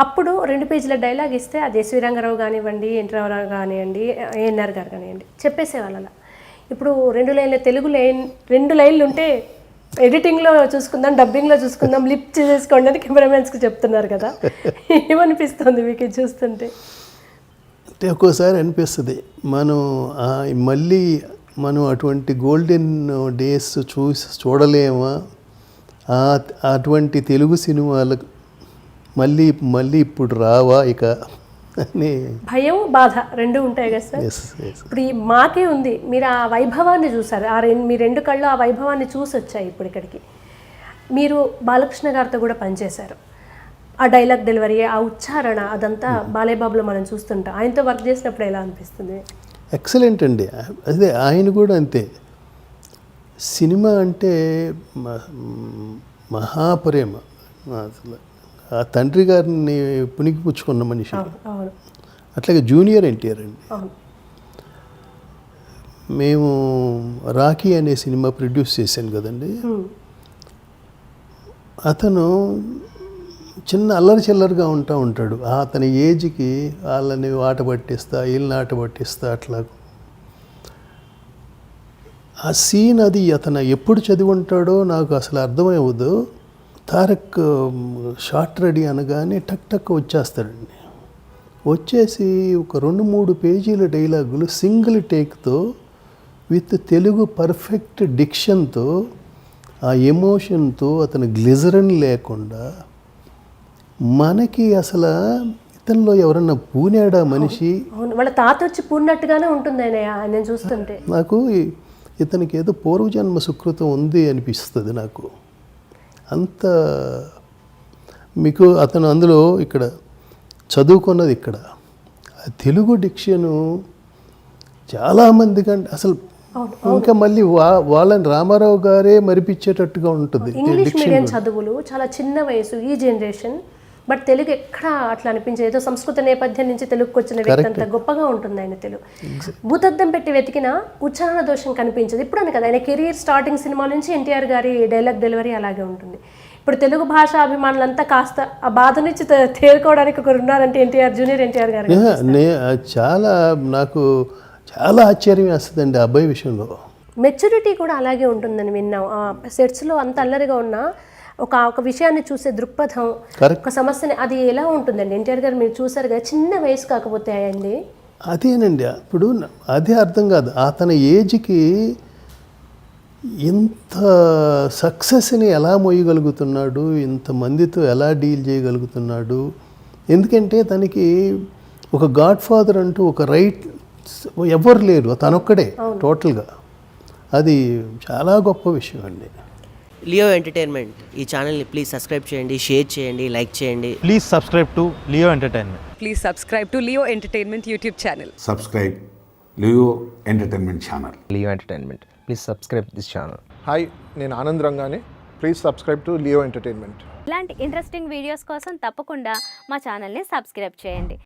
అప్పుడు 2 పేజీల డైలాగ్ ఇస్తే అది ఎస్వి రంగారావు కానివ్వండి, ఎన్టీ రామారావు కానివ్వండి, ఏఎన్ఆర్ గారు కానివ్వండి చెప్పేసేవాళ్ళు అలా. ఇప్పుడు 2 లైన్ల తెలుగు 2 లైన్లు ఉంటే ఎడిటింగ్లో చూసుకుందాం, డబ్బింగ్లో చూసుకుందాం, లిప్ చేసుకోండి అని కెమెరామెన్స్కి చెప్తున్నారు కదా. ఏమనిపిస్తుంది మీకు ఇది చూస్తుంటే? అంటే ఒక్కోసారి అనిపిస్తుంది మళ్ళీ మనం అటువంటి గోల్డెన్ డేస్ చూడలేమా, అటువంటి తెలుగు సినిమాలకు మళ్ళీ ఇప్పుడు రావా ఇక అని భయం, బాధ 2 ఉంటాయి కదా సార్. ఇప్పుడు మాకే ఉంది, మీరు ఆ వైభవాన్ని చూసారు, మీ 2 కళ్ళు ఆ వైభవాన్ని చూసి వచ్చాయి ఇప్పుడు ఇక్కడికి. మీరు బాలకృష్ణ గారితో కూడా పనిచేశారు. ఆ డైలాగ్ డెలివరీ, ఆ ఉచ్చారణ అదంతా బాలేబాబులో మనం చూస్తుంటాం. ఆయనతో వర్క్ చేసినప్పుడు ఎలా అనిపిస్తుంది? ఎక్సలెంట్ అండి. అదే ఆయన కూడా అంతే. సినిమా అంటే మహాప్రేమ. అసలు ఆ తండ్రి గారిని పునికి పుచ్చుకున్న మనిషి. అట్లాగే జూనియర్ ఎన్టీఆర్ అండి. మేము రాఖీ అనే సినిమా ప్రొడ్యూస్ చేశాను కదండి. అతను చిన్న అల్లరి చిల్లరిగా ఉంటాడు. అతని ఏజ్కి వాళ్ళని ఆట పట్టిస్తా, వీళ్ళని ఆట పట్టిస్తా, అట్లా ఆ సీన్ అది అతను ఎప్పుడు చదివి ఉంటాడో నాకు అసలు అర్థమయ్యవద్దు. తారక్ షార్ట్ రెడీ అనగానే టక్ వచ్చేస్తాడండి. వచ్చేసి ఒక 2-3 పేజీల డైలాగులు సింగిల్ టేక్తో విత్ తెలుగు పర్ఫెక్ట్ డిక్షన్తో, ఆ ఎమోషన్తో, అతను గ్లిజరన్ లేకుండా మనకి అసలు ఇతనిలో ఎవరన్నా పూనాడా మనిషి, వాళ్ళ తాత వచ్చి పూన్నట్టుగానే ఉంటుంది ఆయన చూస్తుంటే. నాకు ఇతనికి ఏదో పూర్వజన్మ సుకృతం ఉంది అనిపిస్తుంది నాకు. అంత మీకు అతను అందులో ఇక్కడ చదువుకున్నది ఇక్కడ తెలుగు డిక్షను చాలామంది కంటే అసలు ఇంకా మళ్ళీ వాళ్ళని రామారావు గారే మరిపించేటట్టుగా ఉంటుంది. ఇంగ్లీష్ మీడియం చదువులు, చాలా చిన్న వయసు ఈ జనరేషన్, బట్ తెలుగు ఎక్కడ అట్లా అనిపించేది. ఏదో సంస్కృత నేపథ్యం నుంచి తెలుగుకి వచ్చిన వ్యక్తి అంత గొప్పగా ఉంటుంది ఆయన తెలుగు. భూతద్దం పెట్టి వెతికినా ఉచ్చారణ దోషం కనిపించదు. ఇప్పుడు అని కదా, ఆయన కెరీర్ స్టార్టింగ్ సినిమా నుంచి ఎన్టీఆర్ గారి డైలాగ్ డెలివరీ అలాగే ఉంటుంది. ఇప్పుడు తెలుగు భాష అభిమానులంతా కాస్త ఆ బాధ నుంచి తేరుకోవడానికి ఒకరు ఉన్నారంటే జూనియర్ ఎన్టీఆర్ గారు. నాకు చాలా ఆశ్చర్యం వేస్తుందండి ఆ అబ్బాయి విషయంలో. మెచ్యూరిటీ కూడా అలాగే ఉంటుందని విన్నాం. సెట్స్లో అంత అల్లరిగా ఉన్నా ఒక విషయాన్ని చూసే దృక్పథం, ఒక సమస్యని, అది ఎలా ఉంటుందండి? ఎన్టీఆర్ గారు మీరు చూసారు కదా, చిన్న వయసు కాకపోతే అయ్యండి. అదేనండి, ఇప్పుడు అదే అర్థం కాదు. అతని ఏజ్కి ఇంత సక్సెస్ని ఎలా మోయగలుగుతున్నాడు, ఇంతమందితో ఎలా డీల్ చేయగలుగుతున్నాడు. ఎందుకంటే తనకి ఒక గాడ్ ఫాదర్ అంటూ ఒక రైట్ ఎవరు లేరు, తనొక్కడే టోటల్గా. అది చాలా గొప్ప విషయం అండి. లియో ఎంటర్టైన్మెంట్ ఈ ఛానల్ని ప్లీజ్ సబ్స్క్రైబ్ చేయండి, షేర్ చేయండి, లైక్ చేయండి. Please subscribe to Leo entertainment. Please subscribe to Leo entertainment YouTube channel. Subscribe Leo entertainment channel. Leo entertainment, please subscribe this channel. Hi, నేను ఆనంద్ రంగానే. Please subscribe to Leo entertainment. ఇలాంటి interesting videos కోసం తప్పకుండా మా ఛానల్ని subscribe చేయండి.